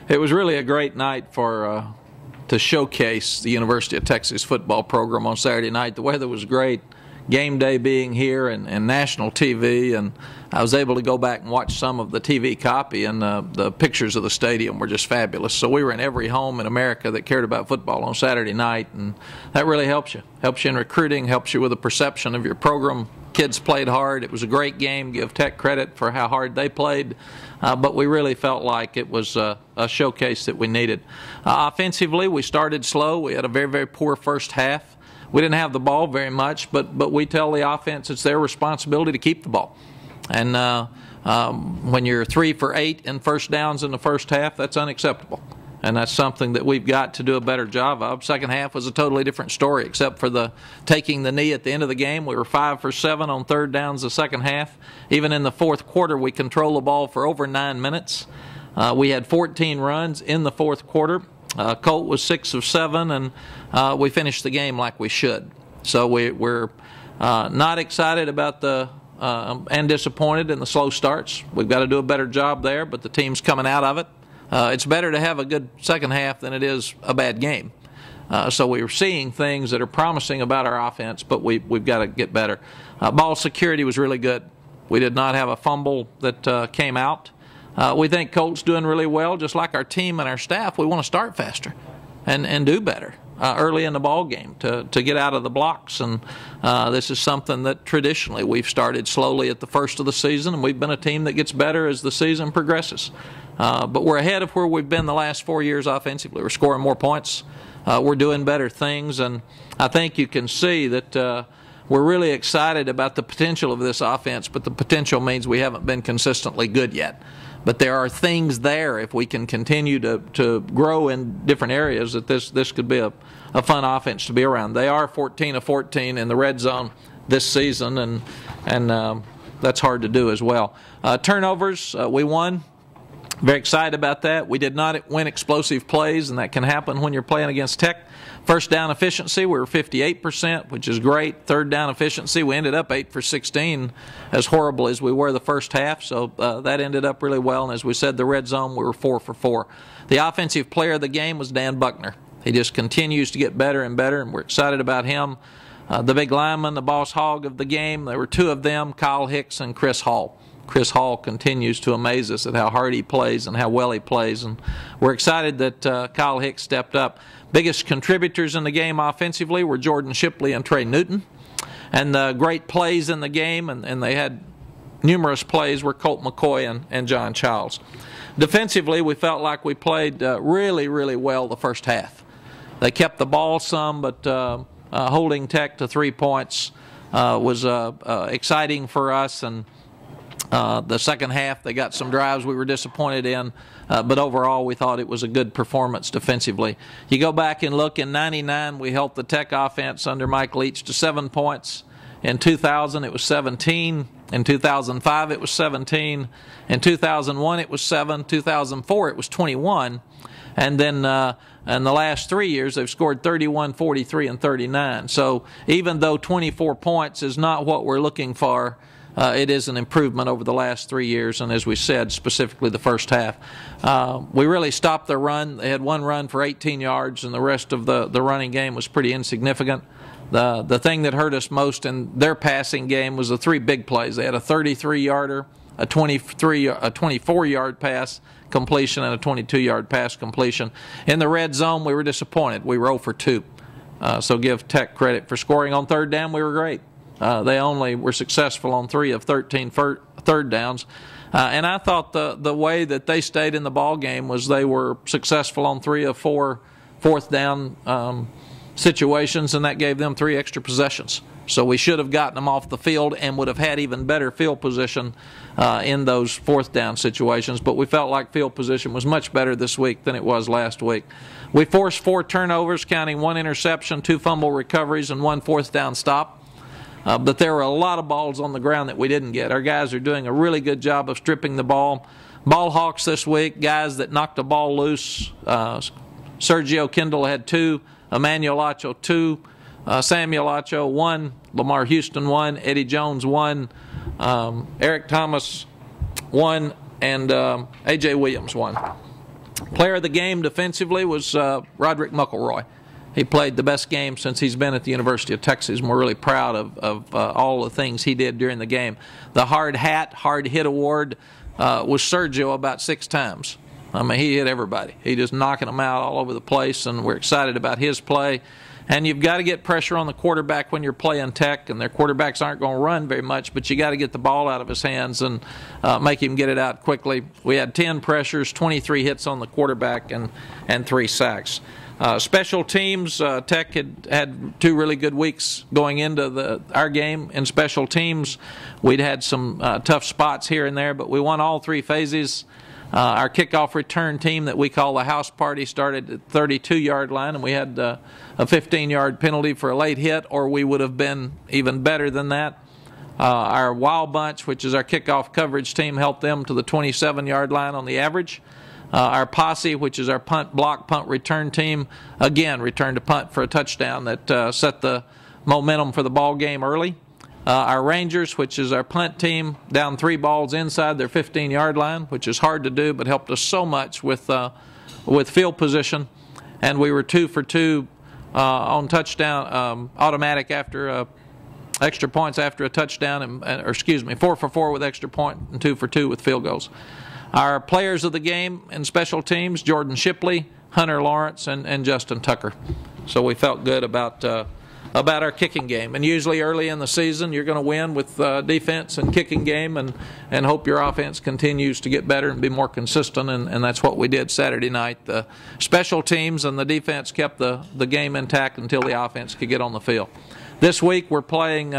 It was really a great night to showcase the University of Texas football program on Saturday night. The weather was great, game day being here and national TV, and I was able to go back and watch some of the TV copy, and the pictures of the stadium were just fabulous. So we were in every home in America that cared about football on Saturday night, and that really helps you. Helps you in recruiting, helps you with the perception of your program. Kids played hard. It was a great game. Give Tech credit for how hard they played, but we really felt like it was a showcase that we needed. Offensively, we started slow. We had a very, very poor first half. We didn't have the ball very much, but we tell the offense it's their responsibility to keep the ball. And when you're 3 for 8 in first downs in the first half, that's unacceptable. And that's something that we've got to do a better job of. Second half was a totally different story, except for taking the knee at the end of the game. We were 5 for 7 on third downs the second half. Even in the fourth quarter, we controlled the ball for over 9 minutes. We had 14 runs in the fourth quarter. Colt was 6 of 7, and we finished the game like we should. So we're not excited about and disappointed in the slow starts. We've got to do a better job there, but the team's coming out of it. It's better to have a good second half than it is a bad game. So we're seeing things that are promising about our offense, but we've got to get better. Ball security was really good. We did not have a fumble that came out. We think Colt's doing really well. Just like our team and our staff, we want to start faster and do better early in the ball game to get out of the blocks. And this is something that traditionally we've started slowly at the first of the season, and we've been a team that gets better as the season progresses. But we're ahead of where we've been the last 4 years offensively. We're scoring more points. We're doing better things, and I think you can see that we're really excited about the potential of this offense, but the potential means we haven't been consistently good yet. But there are things there if we can continue to grow in different areas that this could be a fun offense to be around. They are 14 of 14 in the red zone this season, and that's hard to do as well. Turnovers, we won. Very excited about that. We did not win explosive plays, and that can happen when you're playing against Tech. First down efficiency, we were 58%, which is great. Third down efficiency, we ended up 8 for 16, as horrible as we were the first half. So that ended up really well. And as we said, the red zone, we were 4 for 4. The offensive player of the game was Dan Buckner. He just continues to get better and better, and we're excited about him. The big lineman, the boss hog of the game, there were 2 of them, Kyle Hicks and Chris Hall. Chris Hall continues to amaze us at how hard he plays and how well he plays, and we're excited that Kyle Hicks stepped up. Biggest contributors in the game offensively were Jordan Shipley and Trey Newton, and the great plays in the game, and they had numerous plays, were Colt McCoy and John Childs. Defensively, we felt like we played really, really well the first half. They kept the ball some, but holding Tech to 3 points was exciting for us, and the second half, they got some drives we were disappointed in, but overall we thought it was a good performance defensively. You go back and look, in '99 we helped the Tech offense under Mike Leach to 7 points. In 2000 it was 17. In 2005 it was 17. In 2001 it was 7. 2004 it was 21. And then in the last 3 years they've scored 31, 43, and 39. So even though 24 points is not what we're looking for, it is an improvement over the last 3 years, and as we said, specifically the first half. We really stopped their run. They had 1 run for 18 yards, and the rest of the running game was pretty insignificant. The thing that hurt us most in their passing game was the 3 big plays. They had a 33-yarder, a 24-yard pass completion, and a 22-yard pass completion. In the red zone, we were disappointed. We were 0 for 2. So give Tech credit for scoring on third down. We were great. They only were successful on 3 of 13 third downs. And I thought the way that they stayed in the ball game was they were successful on 3 of 4 fourth down situations, and that gave them 3 extra possessions. So we should have gotten them off the field and would have had even better field position in those fourth down situations. But we felt like field position was much better this week than it was last week. We forced 4 turnovers, counting 1 interception, 2 fumble recoveries, and 1 fourth down stop. But there were a lot of balls on the ground that we didn't get. Our guys are doing a really good job of stripping the ball. Ball hawks this week, guys that knocked the ball loose. Sergio Kendall had 2, Emmanuel Acho 2, Samuel Acho 1, Lamar Houston 1, Eddie Jones 1, Eric Thomas 1, and A.J. Williams 1. Player of the game defensively was Roderick McElroy. He played the best game since he's been at the University of Texas. We're really proud of all the things he did during the game. The hard hit award was Sergio about 6 times. I mean, he hit everybody. He just knocking them out all over the place, and we're excited about his play. And you've got to get pressure on the quarterback when you're playing Tech, and their quarterbacks aren't going to run very much, but you got to get the ball out of his hands and make him get it out quickly. We had 10 pressures, 23 hits on the quarterback, and 3 sacks. Special teams, Tech had 2 really good weeks going into our game. In special teams, we'd had some tough spots here and there, but we won all 3 phases. Our kickoff return team that we call the house party started at 32-yard line, and we had a 15-yard penalty for a late hit, or we would have been even better than that. Our wild bunch, which is our kickoff coverage team, helped them to the 27-yard line on the average. Our posse, which is our punt block punt return team, again returned a punt for a touchdown that set the momentum for the ball game early. Our Rangers, which is our punt team, down 3 balls inside their 15-yard line, which is hard to do, but helped us so much with field position. And we were 2 for 2 on touchdown, automatic after extra points after a touchdown, or excuse me, 4 for 4 with extra point and 2 for 2 with field goals. Our players of the game and special teams: Jordan Shipley, Hunter Lawrence, and Justin Tucker. So we felt good about our kicking game. And usually early in the season, you're going to win with defense and kicking game, and hope your offense continues to get better and be more consistent. And that's what we did Saturday night. The special teams and the defense kept the game intact until the offense could get on the field. This week we're playing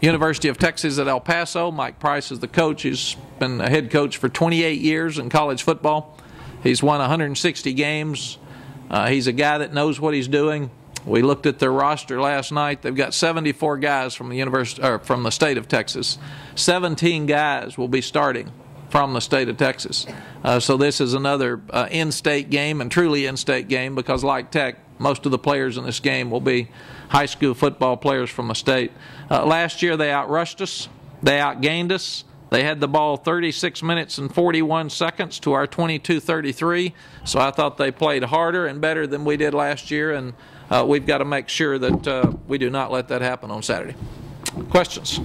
University of Texas at El Paso. Mike Price is the coach. He's been a head coach for 28 years in college football. He's won 160 games. He's a guy that knows what he's doing. We looked at their roster last night. They've got 74 guys from the university, or from the state of Texas. 17 guys will be starting from the state of Texas. So this is another in-state game, and truly in-state game, because like Tech, most of the players in this game will be high school football players from the state. Last year they outrushed us. They outgained us. They had the ball 36 minutes and 41 seconds to our 22-33. So I thought they played harder and better than we did last year, and we've got to make sure that we do not let that happen on Saturday. Questions?